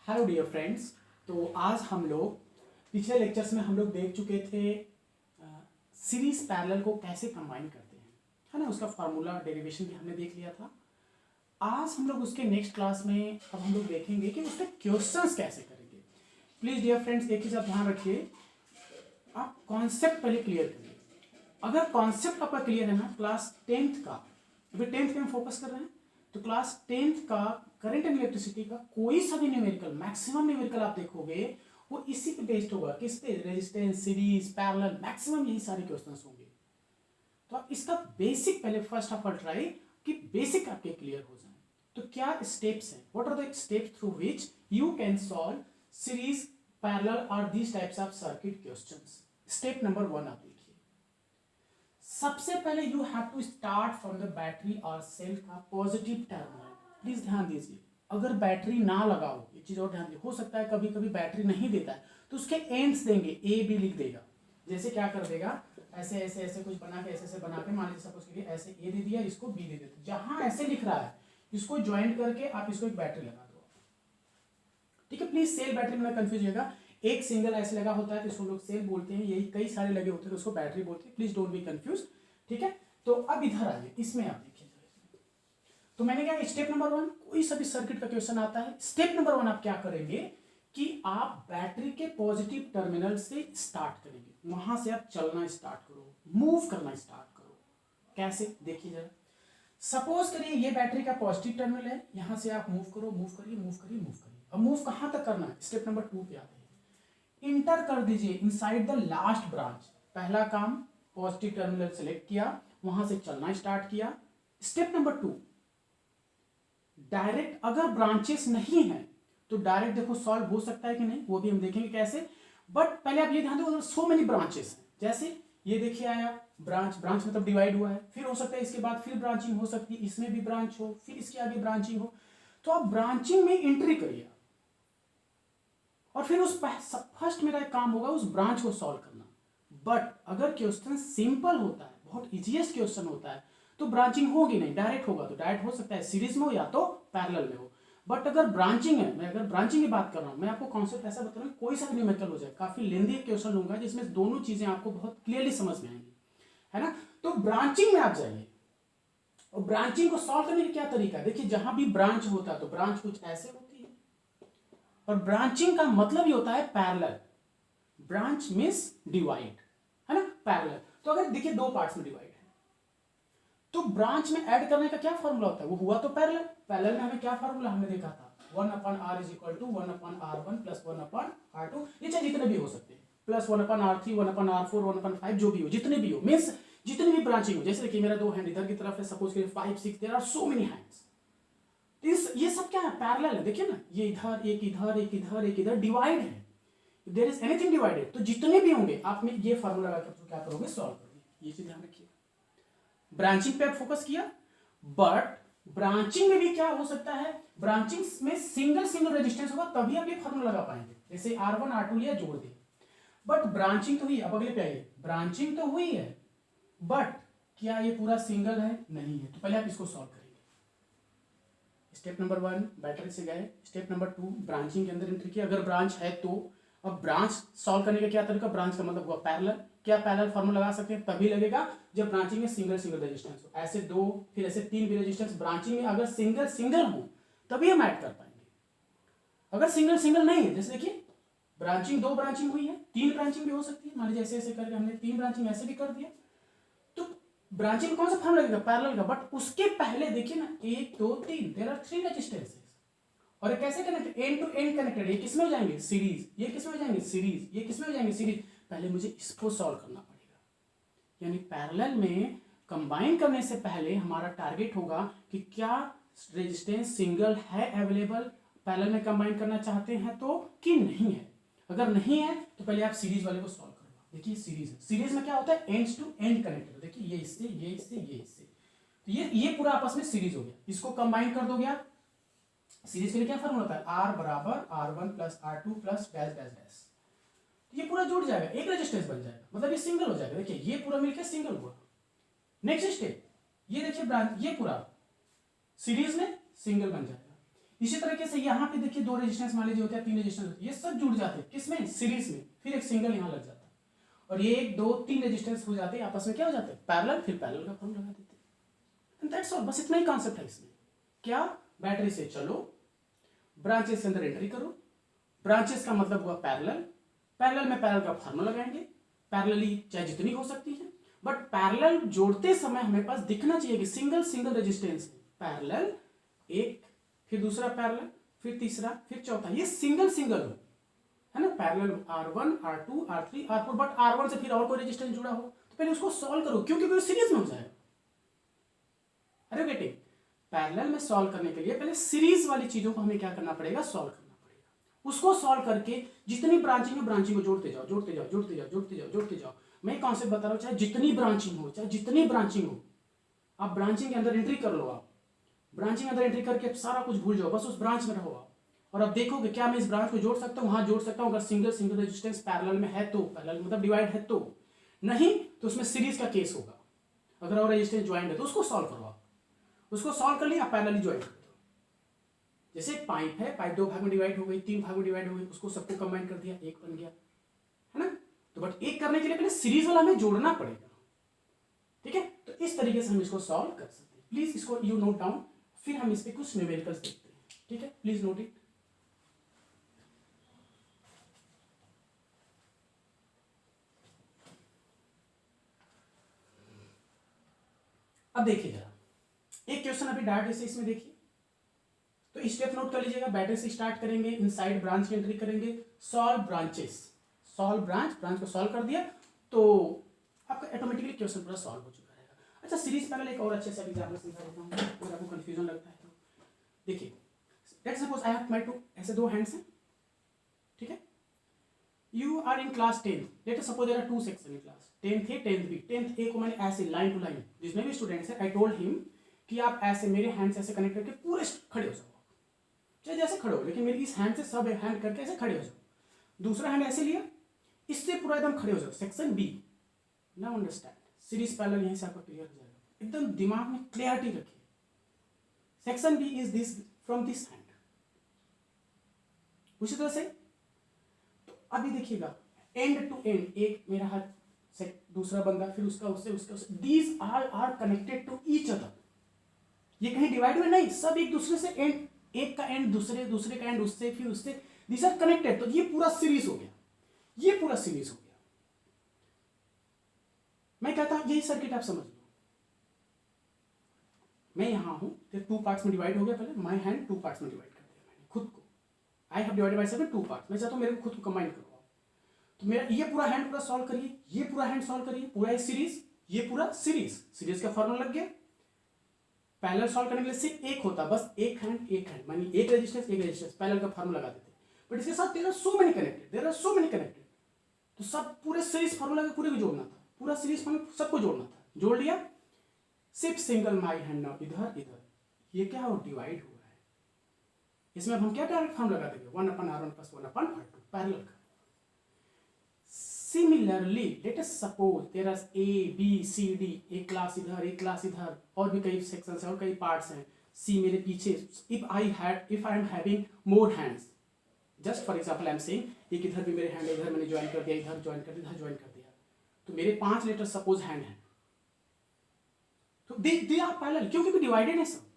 Hello dear friends. तो आज हम लोग पिछले लेक्चर्स में हम लोग देख चुके थे सीरीज पैरेलल को कैसे कंबाइन करते हैं, है ना। उसका फार्मूला डेरिवेशन भी हमने देख लिया था। आज हम लोग उसके नेक्स्ट क्लास में अब हम लोग देखेंगे कि उसके क्वेश्चंस कैसे करेंगे। प्लीज़ डियर फ्रेंड्स एक चीज़ आप ध्यान रखिए, आप कॉन्सेप्ट पहले क्लियर करिए। अगर कॉन्सेप्ट आपका क्लियर है ना, क्लास 10th का, अभी 10th पे हम फोकस कर रहे हैं, तो क्लास 10th का करंट एंड इलेक्ट्रिसिटी का कोई सा भी न्यूमेरिकल, मैक्सिमम न्यूमेरिकल आप देखोगे वो इसी पे बेस्ड होगा। किस पे? रेजिस्टेंस, सीरीज, पैरेलल, मैक्सिमम यही सारे क्वेश्चंस होंगे। तो आप इसका बेसिक पहले फर्स्ट ऑफ ऑल ट्राई कि बेसिक आपके क्लियर हो जाए। तो क्या स्टेप्स हैं? What are the steps through which you can solve series, parallel और these types of circuit questions. Step number 1 आप देखिए। सबसे पहले you have to start from the battery और सेल का पॉजिटिव टर्मिनल। प्लीज ध्यान दीजिए, अगर बैटरी ना लगाओ, एक चीज और ध्यान दीजिए, हो सकता है कभी कभी बैटरी नहीं देता है तो उसके एंड्स देंगे, ए बी लिख देगा। जैसे क्या कर देगा, ऐसे ऐसे ऐसे कुछ बना के, ऐसे ऐसे बना के, मान लीजिए सपोज के लिए ऐसे ए दे दिया, इसको बी दे देते, जहां ऐसे लिख रहा है इसको ज्वाइन करके आप इसको एक बैटरी लगा दो। ठीक है, प्लीज सेल बैटरी में कंफ्यूज होगा। एक सिंगल ऐसे लगा होता है तो इसको लोग सेल बोलते हैं, यही कई सारे लगे होते हैं तो उसको बैटरी बोलते हैं। Please don't be confuse. ठीक है, तो अब इधर आइए, इसमें आप देखिए। तो मैंने क्या, स्टेप नंबर 1 कोई सा भी सर्किट का क्वेश्चन आता है, स्टेप नंबर 1 आप क्या करेंगे कि आप बैटरी के पॉजिटिव टर्मिनल से स्टार्ट करेंगे, वहां से आप चलना स्टार्ट करो, मूव करना स्टार्ट करो। कैसे? देखिए जरा, सपोज करिए ये बैटरी का पॉजिटिव टर्मिनल है, यहां से आप मूव करो, मूव करिए, मूव करिए, मूव करिए। अब मूव कहां तक करना है? स्टेप नंबर 2 पे आते हैं। इंटर कर दीजिए इनसाइड द लास्ट ब्रांच। पहला काम, पॉजिटिव टर्मिनल सेलेक्ट किया, वहां से चलना स्टार्ट किया। स्टेप नंबर 2, डायरेक्ट अगर ब्रांचेस नहीं है तो डायरेक्ट देखो सॉल्व हो सकता है कि नहीं, वो भी हम देखेंगे कैसे। बट पहले आप ये ध्यान दो, सो मेनी ब्रांचेस हैं, जैसे ये देखिए आया ब्रांच, ब्रांच मतलब डिवाइड हुआ है, फिर हो सकता है इसके बाद फिर ब्रांचिंग हो सकती है, इसमें भी ब्रांच हो, फिर इसके आगे ब्रांचिंग हो, तो आप ब्रांचिंग में एंट्री करिए और फिर उस फर्स्ट मेरा एक काम होगा उस ब्रांच को सॉल्व करना। बट अगर क्वेश्चन सिंपल होता है, बहुत इजीएस्ट क्वेश्चन होता है, तो ब्रांचिंग होगी नहीं, डायरेक्ट होगा। तो डायरेक्ट हो सकता है सीरीज में हो या तो पैरेलल में हो। बट अगर ब्रांचिंग है, मैं अगर ब्रांचिंग की बात कर रहा हूं, मैं आपको कॉन्सेप्ट ऐसा बता रहा हूं, कोई सा भी न्यूमेरिकल हो जाए, काफी लेंदी क्वेश्चन लूंगा जिसमें दोनों चीजें आपको बहुत क्लियरली समझ में आएंगी, है ना। तो ब्रांचिंग में आप जाइए और ब्रांचिंग को सॉल्व करने का क्या तरीका है, देखिए जहां भी ब्रांच होता है तो ब्रांच कुछ ऐसे होती है, और ब्रांचिंग का मतलब ही होता है पैरेलल। ब्रांच मींस डिवाइड, है ना, पैरेलल। तो अगर देखिए दो पार्ट्स में डिवाइड है तो ब्रांच में ऐड करने का क्या फॉर्मूला होता है, वो हुआ तो पैरेलल। पैरेलल में हमें क्या फॉर्मूला हमने देखा था, 1/r is equal to 1/r1 plus 1/r2। ये चाहे जितने भी हो सकते हैं, प्लस 1/r3, 1/r4, 1/5, जो भी हो, जितने भी हो, मींस जितनी भी ब्रांचिंग हो। जैसे देखिए मेरा दो हैंड इधर की तरफ है, सपोज करिए 5 6, there are so many hands. ये सब क्या है, पैरेलल है। देखिए ना, ये इधर एक, इधर एक, इधर एक, इधर डिवाइड है। देयर इज एनीथिंग डिवाइडेड, तो जितने भी होंगे आप में ये फार्मूला लगाकर क्या करोगे, सॉल्व करोगे। ये चीज ध्यान रखिए। ब्रांचिंग पे आप फोकस किया, बट ब्रांचिंग में भी क्या हो सकता है, ब्रांचिंग में सिंगल सिंगल रेजिस्टेंस होगा तभी आप ये फार्मूला लगा पाएंगे। जैसे R1 R2 लिया, जोड़ दिया, बट ब्रांचिंग तो हुई। अब अगले पे आइए, ब्रांचिंग तो हुई है बट क्या ये पूरा सिंगल है? नहीं है। तो पहले आप इसको सॉल्व करेंगे। स्टेप नंबर 1 बैटरी से गए, स्टेप नंबर 2 ब्रांचिंग के अंदर एंट्री किया, अगर ब्रांच है तो। अब ब्रांच सॉल्व करने का क्या तरीका, ब्रांच का मतलब हुआ पैरेलल। क्या पैरेलल फार्मूला लगा सकते हैं? तभी लगेगा जब ब्रांचिंग में सिंगल सिंगल रेजिस्टेंस हो। ऐसे 2 फिर ऐसे 3 भी रेजिस्टेंस ब्रांचिंग में अगर सिंगल सिंगल हो तभी हम ऐड कर पाएंगे। अगर सिंगल सिंगल नहीं है, जैसे देखिए ब्रांचिंग 2 ब्रांचिंग हुई है, 3 ब्रांचिंग भी हो सकती है। मान लीजिए ऐसे ऐसे करके हमने 3 ब्रांचिंग ऐसे भी कर दिया, तो ब्रांचिंग में कौन सा फार्मूला लगेगा, पैरेलल का। बट उसके पहले देखिए ना, 1 2 3, देयर आर 3 रेजिस्टेंसेस, और कैसे connected, end to and connected. ये किसमें हो जाएंगे, सीरीज। ये किसमें हो जाएंगे, सीरीज। ये किसमें हो जाएंगे, सीरीज। पहले मुझे इसको सॉल्व करना पड़ेगा। यानी पैरेलल में कंबाइन करने से पहले हमारा टारगेट होगा कि क्या रेजिस्टेंस सिंगल है अवेलेबल, पैरेलल में कंबाइन करना चाहते हैं तो, कि नहीं है। अगर नहीं है तो पहले आप सीरीज वाले को सॉल्व करो। देखिए सीरीज है, सीरीज में क्या होता है, एंड्स टू एंड कनेक्टेड। देखिए ये इससे, ये इससे, ये इससे, तो ये पूरा आपस में सीरीज हो गया। इसको कंबाइन कर दोगे आप, सीरीज के लिए क्या फॉर्मूला होता है, R बराबर R1 plus R2 plus dash dash dash. ये पूरा जुड़ जाएगा, एक रेजिस्टेंस बन जाएगा, मतलब ये सिंगल हो जाएगा। देखिए ये पूरा मिलकर सिंगल हुआ। नेक्स्ट स्टेप, ये देखिए ब्रांच, ये पूरा सीरीज में सिंगल बन जाएगा। इसी तरीके से यहाँ पे देखिए 2 रेजिस्टेंस मान लीजिए होते हैं, 3 रेजिस्टेंस होते हैं, ये सब जुड़ जाते हैं किसमें, सीरीज में, फिर एक सिंगल यहाँ लग जाता है और ये 1 2 3 रेजिस्टेंस हो जाते हैं आपस में, क्या हो जाते हैं, पैरेलल, फिर पैरेलल का फॉर्म लगा देते हैं। एंड दैट्स ऑल, बस इतना ही कॉन्सेप्ट है इसमें। क्या, बैटरी से चलो, ब्रांचेस के अंदर एंट्री करो, ब्रांचेस का मतलब हुआ पैरेलल, पैरेलल में पैरेलल का फॉर्मूला लगाएंगे, पैरेलली चाहे जितनी हो सकती है, बट पैरेलल जोड़ते समय हमें पास दिखना चाहिए कि सिंगल सिंगल रेजिस्टेंस पैरेलल, एक, फिर दूसरा पैरेलल, फिर तीसरा, फिर चौथा, ये सिंगल सिंगल हो, है ना, parallel R1 R2 R3 R4, but R1 से फिर और कोई रेजिस्टेंस जुड़ा हो तो पहले उसको सॉल्व करो, क्योंकि वो सीरीज में हो जाएगा। अरे बेटे, पैरेलल में सॉल्व करने के लिए पहले सीरीज वाली चीजों को हमें क्या करना पड़ेगा, सॉल्व करना पड़ेगा। उसको सॉल्व करके जितनी ब्रांचिंग है, ब्रांचिंग को जोड़ते जाओ, जोड़ते जाओ, जोड़ते जाओ, जोड़ते जाओ, जोड़ते जाओ। मैं कॉन्सेप्ट बता रहा हूं, चाहे जितनी ब्रांचिंग हो, चाहे जितनी ब्रांचिंग हो, आप ब्रांचिंग के अंदर एंट्री कर लो, आप ब्रांचिंग के अंदर एंट्री करके सारा कुछ भूल जाओ, बस उस ब्रांच में रहो आप, और अब देखोगे क्या मैं इस ब्रांच को जोड़ सकता हूँ, हाँ जोड़ सकता हूँ, अगर सिंगल सिंगल रेजिस्टेंस पैरेलल में है तो, पैरेलल मतलब डिवाइड है तो, नहीं तो उसमें सीरीज का केस होगा। अगर और रेजिस्टेंस ज्वाइंट है तो उसको सॉल्व करो आप, उसको सॉल्व कर लिया, आप पैरेलली ज्वाइंट कर दो। जैसे पाइप है, पाइप 2 भाग में डिवाइड हो गई, 3 भाग में डिवाइड हो गई, उसको सबको कंबाइन कर दिया, एक बन गया, है ना। तो बट एक करने के लिए पहले सीरीज वाला हमें जोड़ना पड़ेगा, ठीक है। तो इस तरीके से हम इसको सॉल्व कर सकते हैं। प्लीज इसको यू नोट डाउन, फिर हम इस पे कुछ न्यूमेरिकल्स देखते हैं, ठीक है, प्लीज नोट इट। अब देखिए जरा, एक क्वेश्चन अभी डायरेक्ट ऐसे इसमें देखिए, तो स्टेप नोट कर लीजिएगा। बैटरी से स्टार्ट करेंगे, इनसाइड ब्रांच की एंट्री करेंगे, solve branches, solve branch, branch को सॉल्व कर दिया तो आपका ऑटोमेटिकली क्वेश्चन पूरा सॉल्व हो चुका रहेगा। अच्छा, सीरीज पैरेलल एक और अच्छे से एग्जाम्पल समझा देता हूँ, अगर आपको कंफ्यूजन लगता है तो देखिए। Let's suppose I have my two, ऐसे 2 हैंड्स हैं, ठीक है। You are in class 10, let us suppose there are 2 section in class, 10th A 10th B। 10th A को मैंने ऐसे लाइन टू लाइन, जिसमें भी स्टूडेंट्स है, आई टोल्ड हिम कि आप ऐसे मेरे हैंड से ऐसे कनेक्ट करके पूरे खड़े हो जाओ, चाहे जैसे खड़े हो, लेकिन मेरी इस हैंड से सब हैंड करके ऐसे खड़े हो जाओ, दूसरा हैंड ऐसे लिया, इससे पूरा एकदम खड़े हो जाओ, section B. Now understand, series parallel यहीं से आपको क्लियर हो जाएगा, एकदम दिमाग में क्लियरिटी रखिए। Section B is this from this hand, उसी तरह से। तो अभी देखिएगा, एंड टू एंड, एक मेरा हाथ से दूसरा बंदा, फिर उसका उससे, उसका उससे, these are connected to each other. ये कहीं डिवाइड हुए नहीं, सब एक दूसरे से, एंड एक का एंड दूसरे, दूसरे का एंड उससे, फिर उससे, दीज आर कनेक्टेड। तो ये पूरा सीरीज हो गया, ये पूरा सीरीज हो गया। मैं कहता हूं यही सर्किट आप समझ लो, मैं यहां हूं, तो 2 पार्ट्स में डिवाइड हो गया, पहले माय हैंड 2 पार्ट्स में डिवाइड कर दिया मैंने खुद को, I have divided my self in 2 parts. मैं चाहता हूं मेरे को खुद को कंबाइन करो, तो मेरा ये पूरा हैंड पूरा सॉल्व करिए, ये पूरा हैंड सॉल्व करिए, पूरा एक सीरीज, ये पूरा सीरीज, सीरीज का फॉर्मूला लग गया। पैरेलल सॉल्व करने के लिए सिर्फ एक होता, बस एक हैंड मानी एक रेजिस्टेंस, पैरेलल का फॉर्मूला लगा देते। बट इसके साथ there are so many connected, तो सब पूरे सीरीज फॉर्मूला के पूरे को जोड़ना था, पूरा सीरीज फॉर्मूला सबको जोड़ना था, जोड़ लिया। सिर्फ सिंगल माई हैंड, नाउ इधर इधर, ये क्या हो, डिवाइड हुआ है। इसमें अब हम क्या डायरेक्ट फॉर्म लगा देंगे, 1/R1 + 1/R2, पैरेलल का। Similarly, let us suppose there are A, B, C, D, एक क्लास इधर, एक क्लास इधर, और भी कई सेक्शंस हैं और कई पार्ट्स हैं। C मेरे पीछे, if I am having more hands, just for example I am saying, एक इधर भी मेरे हैंड, इधर मैंने ज्वाइन कर दिया, इधर ज्वाइन कर दिया, इधर ज्वाइन कर दिया, तो मेरे 5 लेटर सपोज हैंड हैं, तो दे आर पैरेलल, क्योंकि डिवाइडेड है सब,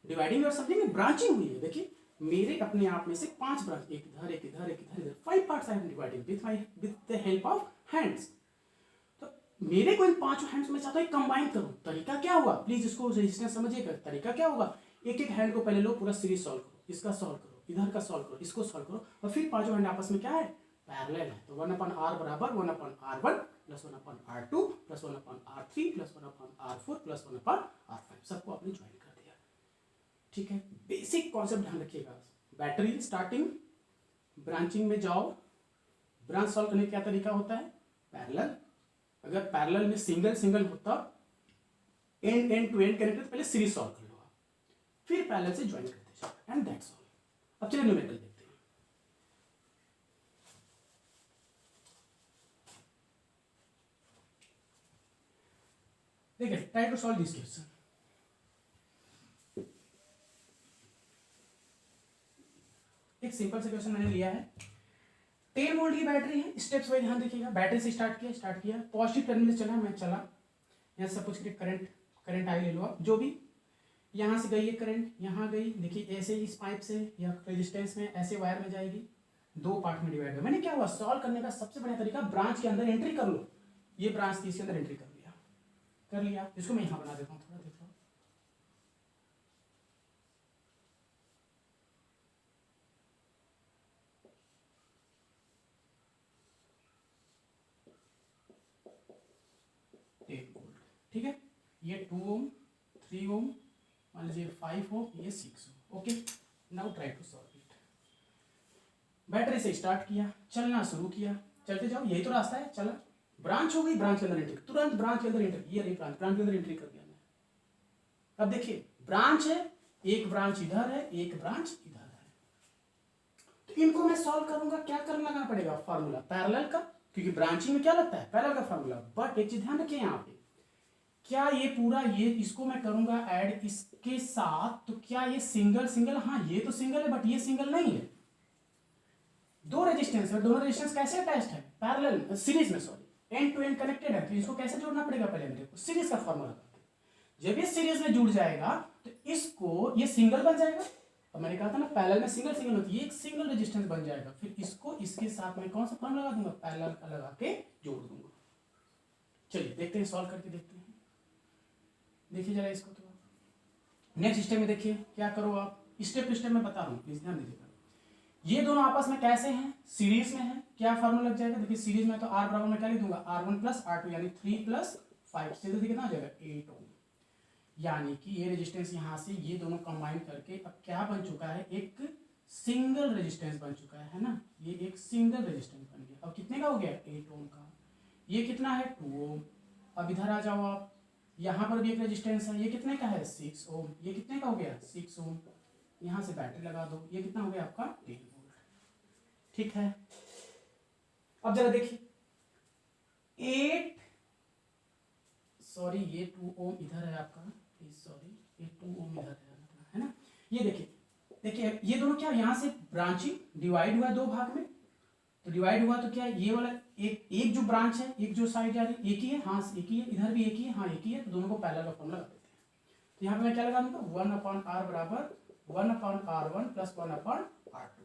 डिवाइडिंग और समथिंग ब्रांचिंग हुई है। देखिए मेरे अपने आप में से 5 ब्रांच, एक इधर, एक इधर, एक इधर, 5 parts I am dividing with the help of hands. तो मेरे को इन 5 हैंड्स में चाहता हूं कंबाइन करूं, तरीका क्या होगा, प्लीज इसको रेजिस्टेंस समझिएगा। तरीका क्या होगा, एक एक हैंड को पहले लो, पूरा सीरीज सॉल्व करो, इसका सॉल्व करो, इधर का सॉल्व करो, इसको सॉल्व करो, और फिर 5 हैंड आपस में क्या है, पैरेलल है। तो 1/R बराबर 1/R1 + 1/R2 + 1/R3 + 1/R4 + 1/R5, सबको आपने ज्वाइन कर दिया, ठीक है। बेसिक कॉन्सेप्ट ध्यान रखिएगा। बैटरी स्टार्टिंग, ब्रांचिंग में जाओ, ब्रांच सॉल्व करने का क्या तरीका होता है, पैरेलल। अगर पैरेलल में सिंगल होता, एंड टू एंड कनेक्टेड, पहले सीरीज सॉल्व कर लो, फिर पैरेलल से ज्वाइन करते जाओ, एंड दैट्स ऑल। अब चलिए न्यूमेरिकल देखते हैं। देखिए, try to solve this question. एक सिंपल सा क्वेश्चन मैंने लिया है, 10 वोल्ट की बैटरी है, स्टेप्स वाइज ध्यान देखिएगा। बैटरी से स्टार्ट किया, पॉजिटिव टर्मिनल चला, मैं चला, यहाँ सब कुछ करंट आई ले लो आप, जो भी, यहाँ से गई है करंट, यहाँ गई, देखिए ऐसे इस पाइप से या रेजिस्टेंस में ऐसे वायर में जाएगी, दो पार्ट में डिवाइड हुआ। मैंने क्या हुआ, सॉल्व करने का सबसे बढ़िया तरीका, ब्रांच के अंदर एंट्री कर लो। ये ब्रांच थी, इसके अंदर एंट्री कर लिया। इसको मैं यहाँ बना देता हूँ, थोड़ा देखो, ठीक है। ये 2 ओम, 3 ओम, मान लीजिए 5 ओम, ये 6 ohm. Okay, now try to solve it. Battery से स्टार्ट किया, चलना शुरू किया, चलते जाओ, यही तो रास्ता है, चला, ब्रांच हो गई, ब्रांच के अंदर एंट्री, तुरंत ब्रांच के अंदर एंट्री, ये रही ब्रांच के अंदर एंट्री कर दिया मैं। अब देखिए ब्रांच है, एक ब्रांच इधर है, एक ब्रांच इधर है, तो इनको मैं सॉल्व करूंगा, क्या करना लगाना पड़ेगा, फार्मूला पैरेलल का, क्योंकि ब्रांचिंग में क्या लगता है, पैरेलल का फार्मूला। बट एक चीज ध्यान रखिए यहाँ पे, क्या ये पूरा, ये इसको मैं करूंगा ऐड इसके साथ, तो क्या ये सिंगल, हाँ ये तो सिंगल है, बट ये सिंगल नहीं है, दो रेजिस्टेंस है, दोनों रेजिस्टेंस कैसे अटैच्ड है, पैरेलल, सीरीज में, sorry, and to and connected है, तो इसको कैसे जोड़ना पड़ेगा, पहले मेरे को सीरीज का फार्मूला करके, जब ये सीरीज में जुड़ जाएगा तो इसको, ये सिंगल बन जाएगा, और मैंने कहा था ना पैरेलल में सिंगल होती है, एक सिंगल रेजिस्टेंस बन जाएगा, फिर इसको इसके साथ में कौन सा फार्मूला लगा दूंगा, पैरेलल का लगा के जोड़ दूंगा। चलिए देखते हैं, सॉल्व करके देखते हैं, देखिए जरा इसको। तो नेक्स्ट स्टेप में देखिए क्या करो आप, स्टेप टू स्टेप में बता रहा हूँ, प्लीज ध्यान दीजिएगा। ये दोनों आपस में कैसे हैं, सीरीज में है, क्या फार्मूला लग जाएगा, देखिए सीरीज में तो R बराबर में क्या लिख दूंगा, R1 प्लस R2 यानी 3 प्लस 5 से कितना हो जाएगा 8 ओम, यानी कि ये रेजिस्टेंस यहाँ से ये दोनों कंबाइन करके अब क्या बन चुका है, एक सिंगल रेजिस्टेंस बन चुका है ना, ये एक सिंगल रेजिस्टेंस बन गया। अब कितने का हो गया, 8 ओम का, ये कितना है 2 ओम। अब इधर आ जाओ आप, यहाँ पर भी एक रेजिस्टेंस है, ये कितने का है 6 ओम, ये कितने का हो गया 6 ओम, यहाँ से बैटरी लगा दो, ये कितना हो गया आपका 10 वोल्ट, ठीक है। अब जरा देखिए 8, सॉरी ये 2 ओम इधर है आपका, सॉरी ये 2 ओम इधर है ना, ये देखिए ये दोनों क्या, यहाँ से ब्रांचिंग डिवाइड हुआ दो भाग में, तो डिवाइड हुआ तो क्या, ये वाला एक जो ब्रांच है, एक जो साइड जा रही एक ही है, हाँ एक ही है, इधर भी एक ही है, हाँ एक ही है, तो दोनों को पैरेलल का फॉर्मूला लगा देते हैं। तो यहाँ पे मैं क्या लगा दूंगा, 1/r बराबर 1/r1 प्लस 1/r2,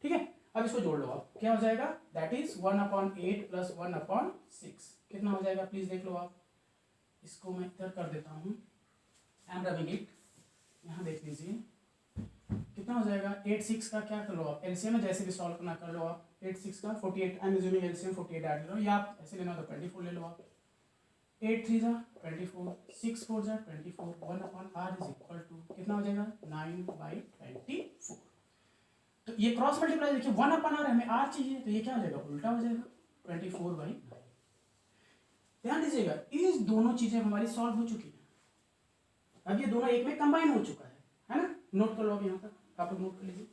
ठीक है। अब इसको जोड़ लो आप, क्या हो जाएगा, दैट इज 1/8 प्लस 1/6, कितना हो जाएगा प्लीज देख लो आप, इसको मैं इधर कर देता हूँ, आई एम रबिंग इट, यहाँ देख लीजिए कितना हो जाएगा, 8/6 का क्या कर लो आप, एलसीएम में जैसे भी सॉल्व करना कर लो आप, 8/6 का 48, I am assuming LCM 48 add लो, या आप ऐसे लेना तो 24 ले लो आप, 8×3 = 24, 6×4 = 24, 1/r इज इक्वल टू कितना हो जाएगा 9/24। तो ये क्रॉस मल्टीप्लाई देखिए, 1/r हमें r चाहिए, तो ये क्या हो जाएगा, उल्टा हो जाएगा 24/9। ध्यान दीजिएगा, इस दोनों चीजें हमारी सॉल्व हो चुकी है, अब ये दोनों एक में कंबाइन हो चुका है ना, नोट कर लो अब, यहाँ तक आप लोग नोट कर लीजिए।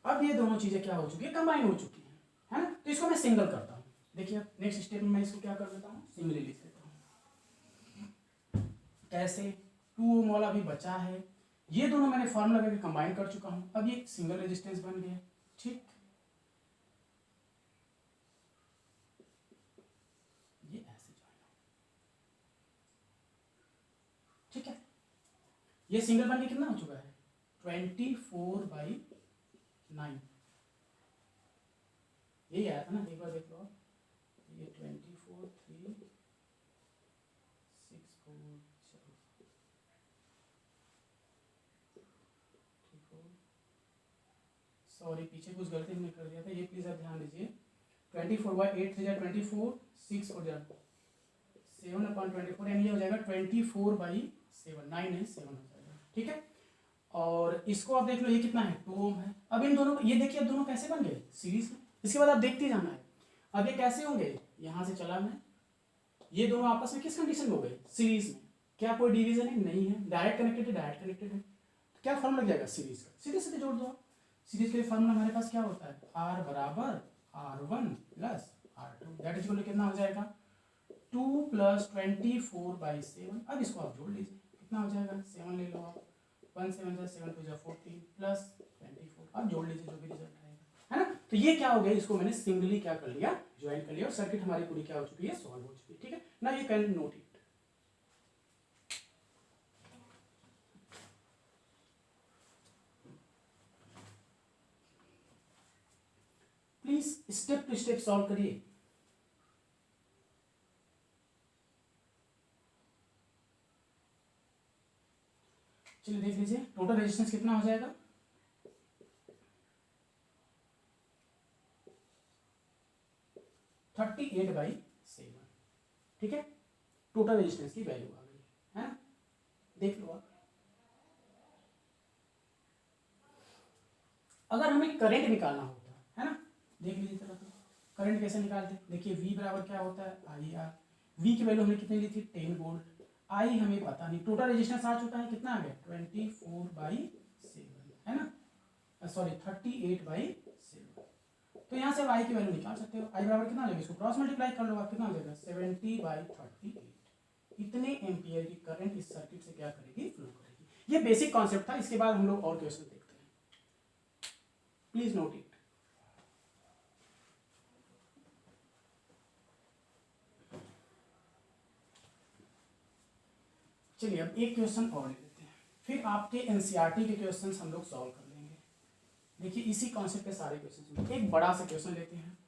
अब ये दोनों चीजें क्या हो चुकी है, कंबाइन हो चुकी है ना, तो इसको मैं सिंगल करता हूँ। देखिए अब नेक्स्ट स्टेप में मैं इसको क्या कर देता हूँ, सिंगली लिख देता हूँ। कैसे, 2 ओम वाला भी बचा है, ये दोनों मैंने फॉर्मूला करके कंबाइन कर चुका हूँ, अब ये सिंगल रेजिस्टेंस बन गया, ठीक, ये ऐसे जाएगा, ठीक है। ये सिंगल बन के कितना हो चुका है 24/9, यही आया था ना, एक बार देख लो आप, ये 24, 3, 6, 4, सॉरी पीछे कुछ गलती हमने कर दिया था, ये प्लीज आप ध्यान दीजिए, 24/8 = 24, 6 हो जाएगा 7/24, यानी ये हो जाएगा 24/7, 9 है 7 हो जाएगा, ठीक है। और इसको आप देख लो, ये कितना है 2 ओम है। अब इन दोनों को ये देखिए, अब दोनों कैसे बन गए सीरीज में, इसके बाद आप देखते जाना है, अब ये कैसे होंगे, यहाँ से चला मैं, ये दोनों आपस में किस कंडीशन में हो गए, सीरीज में, क्या कोई डिवीजन है, नहीं है, डायरेक्ट कनेक्टेड है, डायरेक्ट कनेक्टेड है, तो क्या फॉर्मूला लग जाएगा सीरीज का, सीधे सीधे जोड़ दो। सीरीज के लिए फॉर्मूला हमारे पास क्या होता है, R बराबर R1 plus R2, that is equal to कितना हो जाएगा 2 + 24/7। अब इसको आप जोड़ लीजिए, कितना हो जाएगा 7 ले लो आप, 1 7 जा 7 2 जा 14 प्लस 24, अब जोड़ लीजिए जो भी रिजल्ट आएगा, है ना। तो ये क्या हो गया, इसको मैंने सिंगली क्या कर लिया, ज्वाइन कर लिया और सर्किट हमारी पूरी क्या हो चुकी है, सॉल्व हो चुकी है। ठीक है ना, you can note it. Please step to step solve करिए। चलिए देख लीजिए टोटल रेजिस्टेंस कितना हो जाएगा, 38/7। ठीक है, टोटल रेजिस्टेंस की वैल्यू आ गई है ना, देख लो आप। अगर हमें करंट निकालना होता है ना, देख लीजिए जरा, तो करंट कैसे निकालते हैं, देखिए V बराबर क्या होता है IR, V की वैल्यू हमने कितनी ली थी 10 वोल्ट, I हमें पता नहीं, टोटल रेजिस्टेंस आ चुका है, कितना आ गया 24/7, है ना, सॉरी 38/7। तो यहाँ से I की वैल्यू निकाल सकते हो, I बराबर कितना लेंगे, इसको क्रॉस मल्टीप्लाई कर लो आप, कितना हो जाएगा 70/38। इतने एम्पियर की करंट इस सर्किट से क्या करेगी, फ्लो करेगी। ये बेसिक कॉन्सेप्ट था, इसके बाद हम लोग और क्वेश्चन देखते हैं, प्लीज नोट इट। चलिए अब एक क्वेश्चन और ले लेते हैं, फिर आपके एनसीईआरटी के क्वेश्चंस हम लोग सॉल्व कर लेंगे। देखिए इसी कॉन्सेप्ट के सारे क्वेश्चन, एक बड़ा सा क्वेश्चन लेते हैं।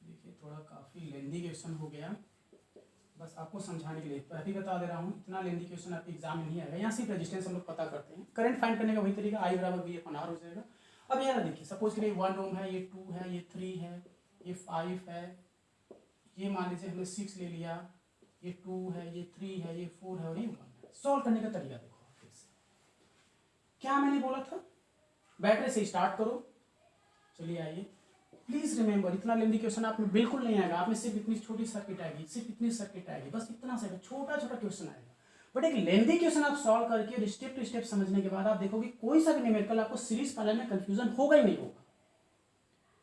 देखिए थोड़ा काफी लेंदी क्वेश्चन हो गया, बस आपको समझाने के लिए अभी बता दे रहा हूँ, इतना लेंदी क्वेश्चन आपके एग्जाम में नहीं आएगा। यहाँ सिर्फ रेजिस्टेंस हम लोग पता करते हैं, करंट फाइंड करने का वही तरीका, I बराबर V/R हो जाएगा। अब यार देखिए सपोज करिए 1 ओम है, ये 2 है, ये 3 है, ये 5 है, ये मान लीजिए हमने 6 ले लिया, ये 2 है, ये 3 है, ये 4 है और ये 1 है। सॉल्व करने का तरीका देखो फिर से, क्या मैंने बोला था, बैटरी से स्टार्ट करो। चलिए आइए, प्लीज रिमेंबर इतना लेंदी क्वेश्चन आप में बिल्कुल नहीं आएगा, आप में सिर्फ इतनी छोटी सर्किट आएगी, सिर्फ इतनी सर्किट आएगी, बस इतना सा छोटा छोटा क्वेश्चन आएगा। बट एक लेंदी क्वेश्चन आप सॉल्व करके स्टेप टू स्टेप समझने के बाद आप देखोगे कोई सा भी न्यूमेरिकल आपको सीरीज पैरेलल में कंफ्यूजन होगा ही नहीं होगा।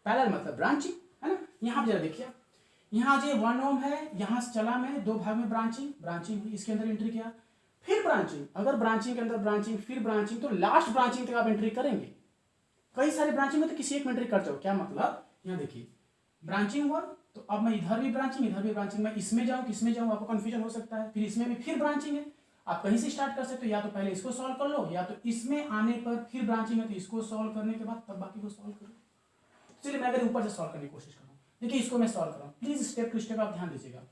पैरेलल मतलब ब्रांचिंग, है ना। यहाँ जरा देखिए, यहाँ जो 1 ओम है, यहाँ से चला मैं 2 भाग में ब्रांचिंग हुई, इसके अंदर एंट्री किया, फिर ब्रांचिंग, अगर ब्रांचिंग के अंदर ब्रांचिंग फिर ब्रांचिंग, तो लास्ट ब्रांचिंग तक आप एंट्री करेंगे। कई सारे ब्रांचिंग में तो किसी एक में एंट्री कर जाओ, क्या मतलब, यहाँ देखिए ब्रांचिंग हुआ तो अब मैं इधर भी ब्रांचिंग, मैं इसमें जाऊँ किसमें जाऊँ, आपको कंफ्यूजन हो सकता है, फिर इसमें भी फिर ब्रांचिंग है, आप कहीं से स्टार्ट कर सकते हो, या तो पहले इसको सॉल्व कर लो, या तो इसमें आने पर फिर ब्रांचिंग है तो इसको सॉल्व करने के बाद तब बाकी को सॉल्व करो। चलिए मैं अगर ऊपर से सॉल्व करने की कोशिश कर रहा हूँ, देखिए इसको मैं सॉल्व कर रहा हूँ, प्लीज स्टेप टू स्टेप आप ध्यान दीजिएगा।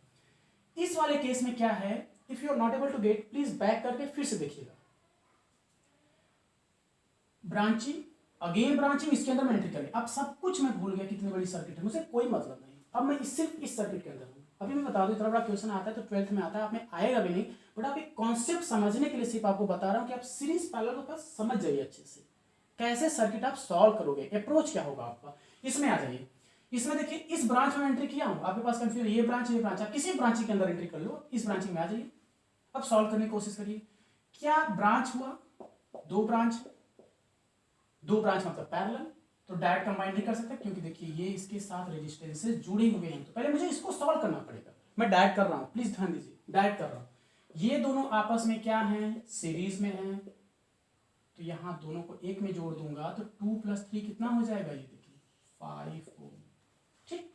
इस वाले केस में क्या है, if you are not able to get, please back करके फिर से देखिएगा। ब्रांचिंग, अगेन ब्रांचिंग, इसके अंदर मैं एंट्री करें, अब सब कुछ मैं भूल गया कितनी बड़ी सर्किट है, मुझे कोई मतलब नहीं, अब मैं सिर्फ इस सर्किट के अंदर हूँ। अभी मैं बता दूं, इतना बड़ा क्वेश्चन आता है तो 12th में आता है, आप में आएगा भी नहीं, बट आप एक कॉन्सेप्ट समझने के लिए सिर्फ आपको बता रहा हूँ कि आप सीरीज पैरेलल को समझ जाइए अच्छे से, कैसे सर्किट आप सॉल्व करोगे, अप्रोच क्या होगा आपका। इसमें आ जाइए, इसमें देखिए इस ब्रांच में एंट्री किया हूँ, आपके पास कंफ्यूजन, ये ब्रांच, आप किसी ब्रांच के अंदर एंट्री कर लो, इस ब्रांच में आ जाइए, अब सॉल्व करने की कोशिश करिए। क्या ब्रांच हुआ, 2 ब्रांच मतलब पैरेलल, तो डायरेक्ट कंबाइन नहीं कर सकते, क्योंकि देखिए ये इसके साथ रेजिस्टेंसेस जुड़े हुए हैं, तो पहले मुझे इसको सॉल्व करना पड़ेगा। मैं डायरेक्ट कर रहा हूँ, प्लीज ध्यान दीजिए, डायरेक्ट कर रहा हूँ, ये दोनों आपस में क्या है, सीरीज में है, तो यहाँ दोनों को एक में जोड़ दूंगा तो 2 + 3 कितना हो जाएगा, ये देखिए 5 ओम। ठीक,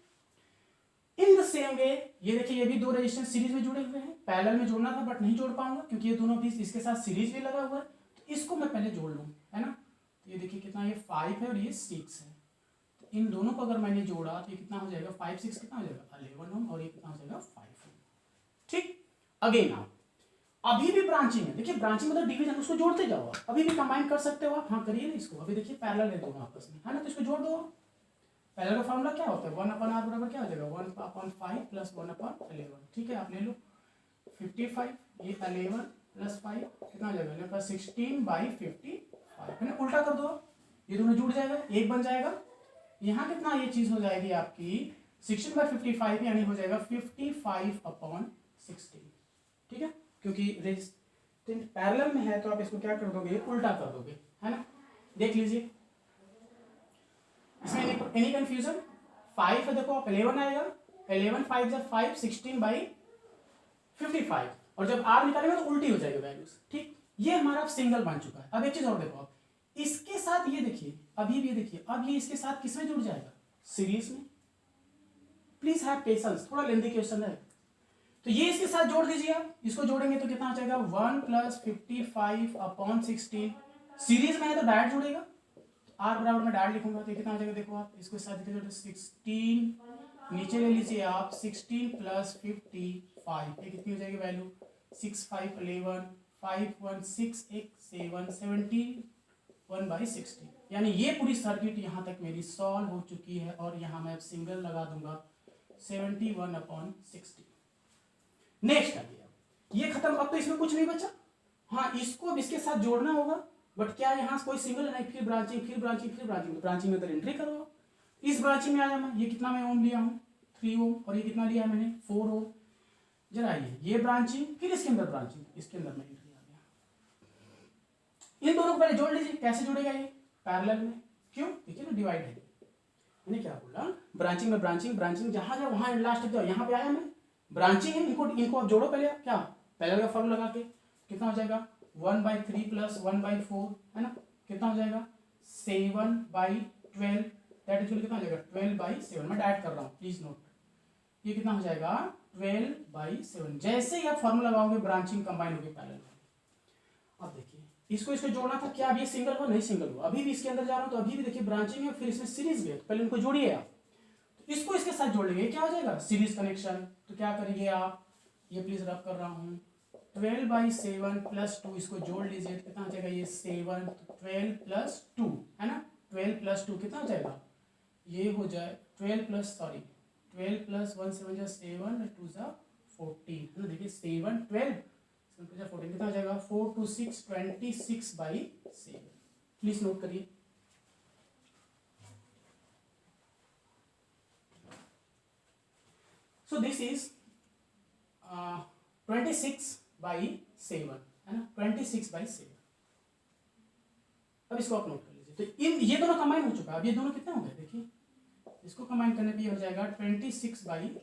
इन द सेम वे ये देखिए, ये भी 2 रेजिस्टेंस सीरीज में जुड़े हुए हैं, पैरेलल में जोड़ना था बट नहीं जोड़ पाऊंगा क्योंकि ये दोनों भी इसके साथ सीरीज भी लगा हुआ है, तो इसको मैं पहले जोड़ लूँ, है ना। ये देखिए कितना, ये 5 है और ये 6 है, तो इन दोनों को अगर मैंने जोड़ा तो ये कितना हो जाएगा, 5 6 कितना हो जाएगा 11 ओम, और ये कितना हो जाएगा 5 ओम। ठीक, अगेन आप अभी भी ब्रांचिंग है, देखिए ब्रांचिंग मतलब डिवीजन, उसको जोड़ते जाओ आप, अभी भी कंबाइन कर सकते हो आप, हाँ करिए ना इसको, अभी देखिए पैरेलल है दोनों आपस में, है ना, तो इसको जोड़ दो। पैरेलल का फॉर्मूला क्या होता है, 1/r बराबर क्या हो जाएगा, 1/5 + 1/11। ठीक है, आप ले लो 55, ये 11 + 5 कितना हो जाएगा, 16/55, है ना, उल्टा कर दो, ये दोनों जुड़ जाएगा, एक बन जाएगा, यहाँ कितना ये चीज हो जाएगी आपकी 16/55, यानी हो जाएगा 55/16, 16, ठीक है, क्योंकि रेजिस्टेंस पैरेलल में है तो आप इसको क्या कर दोगे, उल्टा कर दोगे, है ना। देख लीजिए इसमें एनी कंफ्यूजन। 5 है, देखो आप 11 आएगा, 11 5 जब 5 16/55, और जब आर निकालेंगे तो उल्टी हो जाएगी वैल्यूज, ठीक। ये हमारा सिंगल बन चुका है। अब एक चीज और देखो आप, इसके साथ ये देखिए, अभी भी देखिए, अब ये इसके साथ किसमें जुड़ जाएगा, सीरीज में। प्लीज हैव पेशेंस, थोड़ा लेंथी क्वेश्चन है। तो ये इसके साथ जोड़ दीजिए आप, इसको जोड़ेंगे तो कितना आ जाएगा 1 + 55/16। सीरीज में है तो डायरेक्ट जुड़ेगा, आर बराबर में डायरेक्ट लिखूंगा तो कितना आ जाएगा, देखो आप इसको साथ देखिए तो 16, नीचे ले लीजिए आप 16 + 55, ये कितनी हो जाएगी वैल्यू 6 5 11 5 1 6 1 7 71/60। यानी ये पूरी सर्किट यहाँ तक मेरी सॉल्व हो चुकी है, और यहाँ मैं सिंगल लगा दूंगा 71/60। नेक्स्ट आ गया, ये खत्म। अब तो इसमें कुछ नहीं बचा, हाँ इसको इसके साथ जोड़ना होगा, बट क्या यहाँ कोई सिंगल नहीं, फिर ब्रांचिंग फिर ब्रांचिंग फिर ब्रांचिंग, ब्रांचिंग में तो एंट्री करो। इस ब्रांचिंग में आया मैं, ये कितना मैं ओम लिया हूँ 3 ओम, और ये कितना लिया है मैंने 4 ओम। जरा ये ब्रांचिंग, फिर इसके अंदर ब्रांचिंग, इसके अंदर में एंट्री आ गया। इन दोनों को पहले जोड़ लीजिए, कैसे जोड़ेगा ये पैरेलल में, क्यों, देखिए ना डिवाइड है। मैंने क्या बोला, ब्रांचिंग में ब्रांचिंग ब्रांचिंग, जहां जहां वहां लास्ट तक जाओ, यहाँ पे आया मैं ब्रांचिंग है, इनको आप जोड़ो पहले, क्या पैरेलल का फॉर्मूला लगा के कितना हो जाएगा 1/3 + 1/4, है ना, कितना हो जाएगा 7/12, दैट इक्वल कितना हो जाएगा 12/7। मैं डायरेक्ट कर रहा हूँ, प्लीज नोट, ये कितना हो जाएगा 12/7। जैसे ही आप फॉर्मूला लगाओगे ब्रांचिंग कंबाइन होगी पैरेलल में। अब देखिए इसको जोड़ना था, क्या अब ये सिंगल हुआ, नहीं सिंगल हुआ, अभी भी इसके अंदर जा रहा हूँ तो अभी भी देखिए ब्रांचिंग है, फिर इसमें सीरीज भी है, पहले इनको जोड़िए आप, तो इसको इसके साथ जोड़ लेंगे, क्या हो जाएगा सीरीज कनेक्शन। तो क्या करेंगे आप, ये प्लीज रब कर रहा हूँ 12/7 + 2, इसको जोड़ लीजिए कितना हो जाएगा ये 7, 12 + 2 है ना, 12 + 2 कितना हो जाएगा, ये हो जाए 12 + 1 7 7 2 14, है ना, देखिए 7 12 14 कितना हो जाएगा 4 2 6 26/7। प्लीज नोट करिए। सो दिस इज 26/7, है ना, 26/7। अब इसको आप नोट कर लीजिए, तो ये दोनों कंबाइन हो चुका है। अब ये दोनों कितना हो गए, देखिए इसको कंबाइन करने पे हो जाएगा 26/7।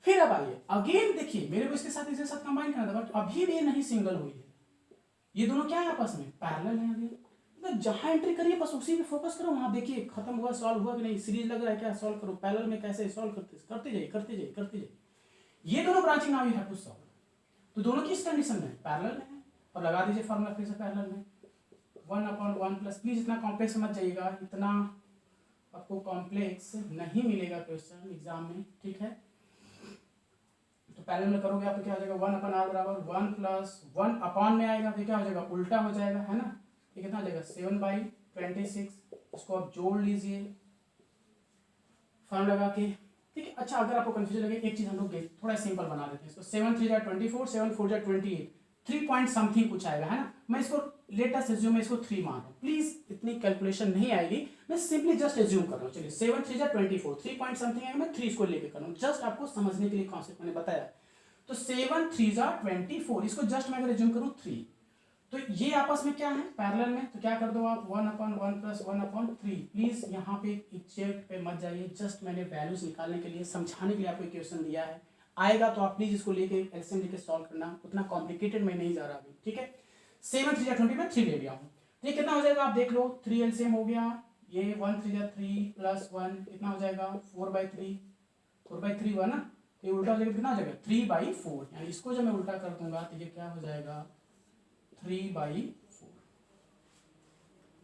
फिर अब आइए अगेन, देखिए मेरे को इसके साथ कंबाइन करना था, बट अभी भी नहीं सिंगल हुई है। ये दोनों क्या है आपस में पैरेलल है। अभी मतलब जहां एंट्री करिए बस उसी पे फोकस करो, वहां देखिए खत्म हुआ, सॉल्व हुआ कि नहीं, सीरीज लग रहा है क्या, सॉल्व करो, पैरेलल में कैसे सॉल्व करते जाइए। ये दोनों branching now you have to solve. तो दोनों किस कंडीशन में, पैरेलल में है, और लगा दीजिए फॉर्मूला फिर से पैरेलल में 1/1 प्लीज इतना कॉम्प्लेक्स मत जाइएगा, इतना आपको कॉम्प्लेक्स नहीं मिलेगा क्वेश्चन एग्जाम में, ठीक है। तो पैरेलल में करोगे आप तो क्या हो जाएगा 1/r बराबर 1 + 1 अपॉन में आएगा तो क्या हो जाएगा उल्टा हो जाएगा, है ना, ये कितना हो जाएगा 7/26। इसको आप जोड़ लीजिए फॉर्म लगा के, ठीक है। अच्छा अगर आपको कंफ्यूजन लगे, एक चीज हम लोग थोड़ा सिंपल बना देते हैं इसको, 7 3 24 7 4 28, 3 पॉइंट समथिंग कुछ आएगा, है ना। मैं इसको लेटेस्ट एज्यूम में इसको 3 मान रहा हूँ, प्लीज इतनी कैलकुलेशन नहीं आएगी, मैं सिंपली जस्ट एज्यूम कर रहा हूँ। चलिए 7 3 24, 3 पॉइंट समथिंग आएगा, मैं 3 इसको लेके कर रहा हूँ, जस्ट आपको समझने के लिए कॉन्सेप्ट मैंने बताया। तो 7 3 24, इसको जस्ट मैं अगर एज्यूम करूँ 3, तो ये आपस में क्या है पैरेलल में, तो क्या कर दो आप 1/1 + 1/3। प्लीज यहाँ पे एग्जैक्ट पे मत जाइए, जस्ट मैंने वैल्यूज निकालने के लिए, समझाने के लिए आपको क्वेश्चन दिया है, आएगा तो आप प्लीज इसको लेके एलसीएम लेके सॉल्व करना, उतना कॉम्प्लिकेटेड मैं नहीं जा रहा अभी, ठीक है। 7 3 20 में 3 ले लिया हूँ, तो ये कितना हो जाएगा आप देख लो, 3 एलसीएम हो गया, ये 1 3 3 + 1 कितना हो जाएगा 4/3 हुआ ना, तो ये उल्टा हो जाएगा कितना हो जाएगा 3/4, यानी इसको जब मैं उल्टा कर दूंगा तो ये क्या हो जाएगा 3/4।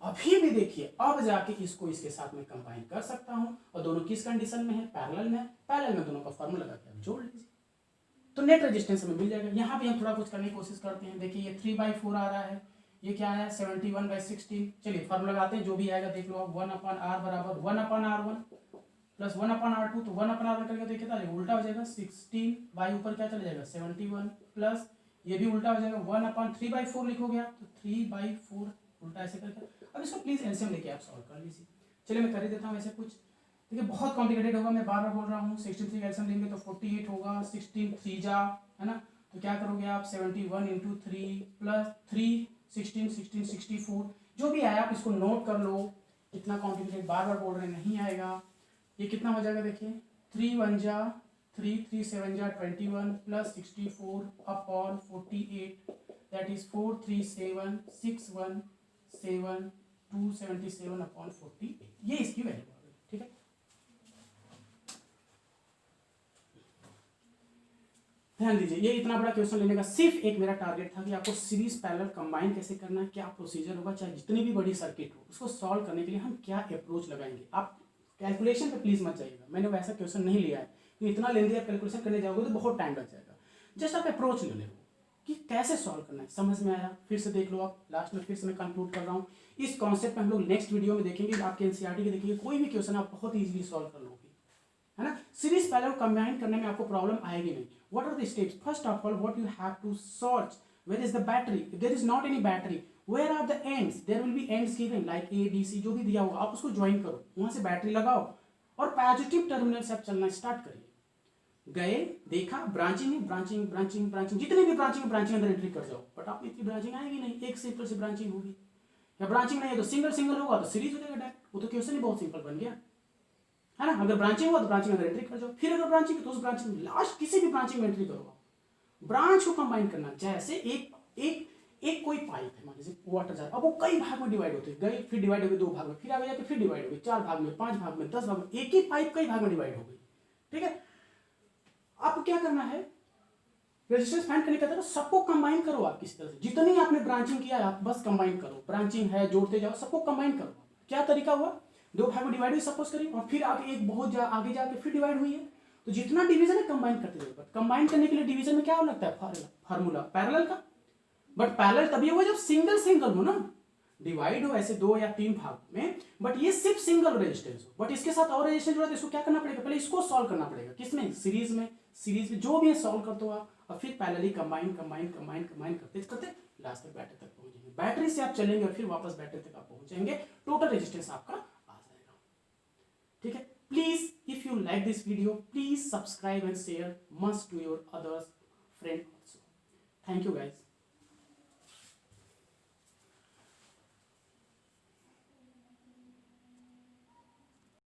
अभी भी देखिए अब जाके इसको इसके साथ में कंबाइन कर सकता हूं, और दोनों किस कंडीशन में है, पैरेलल में। पैरेलल में दोनों का फॉर्मूला लगा के आप जोड़ लीजिए तो नेट रेजिस्टेंस हमें मिल जाएगा। यहाँ पे हम थोड़ा कुछ करने की कोशिश करते हैं, देखिए ये 3/4 आ रहा है, ये क्या है 71/16। चलिए फॉर्मूला लगाते हैं, जो भी आएगा देख लो आप, 1/r बराबर 1/r1 + 1/r2, तो 1/r1 करेंगे तो कितना जाएगा उल्टा हो जाएगा 16 बाई ऊपर क्या चला जाएगा 71 प्लस ये भी उल्टा हो जाएगा 1/3/4 लिखोगे आप, तो 3/4 उल्टा ऐसे करके। अब इसको प्लीज एलसीएम लेके आप सॉल्व कर लीजिए। चलिए मैं कर ही देता हूँ ऐसे कुछ, देखिए बहुत कॉम्प्लिकेटेड होगा, मैं बार बार बोल रहा हूँ। 63 कैल्शियम लेंगे तो 48 होगा, 16 3 जा, है ना। तो क्या करोगे आप 71 इंटू 3 प्लस 3 16 16 64, जो भी आया आप इसको नोट कर लो। इतना कॉम्प्लिकेटेड बार बार बोल रहे नहीं आएगा। ये कितना हो जाएगा देखिए, 3 1 जा 3 3 7 जा 21 plus 64 upon 48, that is 437 617 277 upon 48, ये इसकी वैल्यू आ गई। ठीक है, ध्यान दीजिए, ये इतना बड़ा क्वेश्चन लेने का सिर्फ एक मेरा टारगेट था कि आपको सीरीज पैरेलल कंबाइन कैसे करना है, क्या प्रोसीजर होगा, चाहे जितनी भी बड़ी सर्किट हो उसको सॉल्व करने के लिए हम क्या अप्रोच लगाएंगे। आप कैलकुलेशन पे प्लीज मत जाइएगा, मैंने वैसा क्वेश्चन नहीं लिया है कि इतना लेंदी आप कैलकुलेशन करने जाओगे तो बहुत टाइम लग जाएगा। जस्ट आप अप्रोच ले लो कि कैसे सॉल्व करना है, समझ में आया, फिर से देख लो आप। लास्ट में फिर से मैं कंक्लूड कर रहा हूँ, इस कॉन्सेप्ट में हम लोग नेक्स्ट वीडियो में देखेंगे। आपके एनसीईआरटी के देखिए कोई भी क्वेश्चन आप बहुत ईजिली सॉल्व कर लोगे, है ना। सीरीज पैरेलल कंबाइन करने में आपको प्रॉब्लम आएगी नहीं। What are the steps? First of all what you have to search, where is the battery, if there is not any battery, where are the ends, there will be ends given like A B C, जो भी दिया होगा आप उसको join करो, वहां से battery लगाओ और पॉजिटिव टर्मिनल से आप चलना स्टार्ट करिए। गए, देखा, ब्रांचिंग है, ब्रांचिंग ब्रांचिंग ब्रांचिंग, जितनी भी ब्रांचिंग अंदर एंट्री कर जाओ, बट आप इतनी ब्रांचिंग आएगी नहीं, एक सिंपल से ब्रांचिंग होगी। या ब्रांचिंग नहीं है तो सिंगल सिंगल होगा तो सीरीज हो जाएगा डायरेक्ट, वो तो क्वेश्चन ही बहुत सिंपल बन गया, है ना। अगर ब्रांचिंग हुआ तो ब्रांचिंग अंदर एंट्री कर जाओ, फिर अगर ब्रांचिंग तो उस ब्रांचिंग लास्ट किसी भी ब्रांचिंग में एंट्री करो। ब्रांच को कंबाइन करना, जैसे एक एक एक कोई पाइप है, मान लीजिए वाटर जार, अब वो कई भाग में डिवाइड होते हैं, गए फिर डिवाइड हो गए 2 भाग में, फिर आगे जाके फिर डिवाइड हो गए 4 भाग में, 5 भाग में, 10 भाग में, एक ही पाइप कई भाग में डिवाइड हो गई। ठीक है, आपको क्या करना है, रेजिस्टेंस फाइंड करने का था, सबको कंबाइन करो आप किसी तरह से, जितनी आपने ब्रांचिंग किया है आप बस कंबाइन करो, ब्रांचिंग है जोड़ते जाओ, सबको कंबाइन करो। क्या तरीका हुआ, 2 भाग में डिवाइड हुई सपोज करिए, और फिर आगे एक बहुत आगे जाके फिर डिवाइड हुई है, तो जितना डिवीजन है कंबाइन करते जाओ। बट कंबाइन करने के लिए डिवीजन में क्या लगता है, फार्मूला पैरेलल का। बट पैरेलल तभी होगा जब सिंगल सिंगल हो ना, डिवाइड हो ऐसे 2 या 3 भाग में, बट ये सिर्फ सिंगल रेजिस्टेंस हो, बट इसके साथ और रेजिस्टेंस जुड़ा है, तो इसको क्या करना पड़ेगा, पहले इसको सॉल्व करना पड़ेगा, किसमें, सीरीज में। सीरीज में जो भी है सॉल्व करते हो आप, और फिर parallelly combine combine combine combine करते करते लास्ट तक बैटरी तक पहुंचेंगे। बैटरी से आप चलेंगे और फिर वापस बैटरी तक आप पहुंचेंगे, टोटल रेजिस्टेंस आपका आ जाएगा। ठीक है, please if you like this video please subscribe and share must to your others friend also. Thank you guys.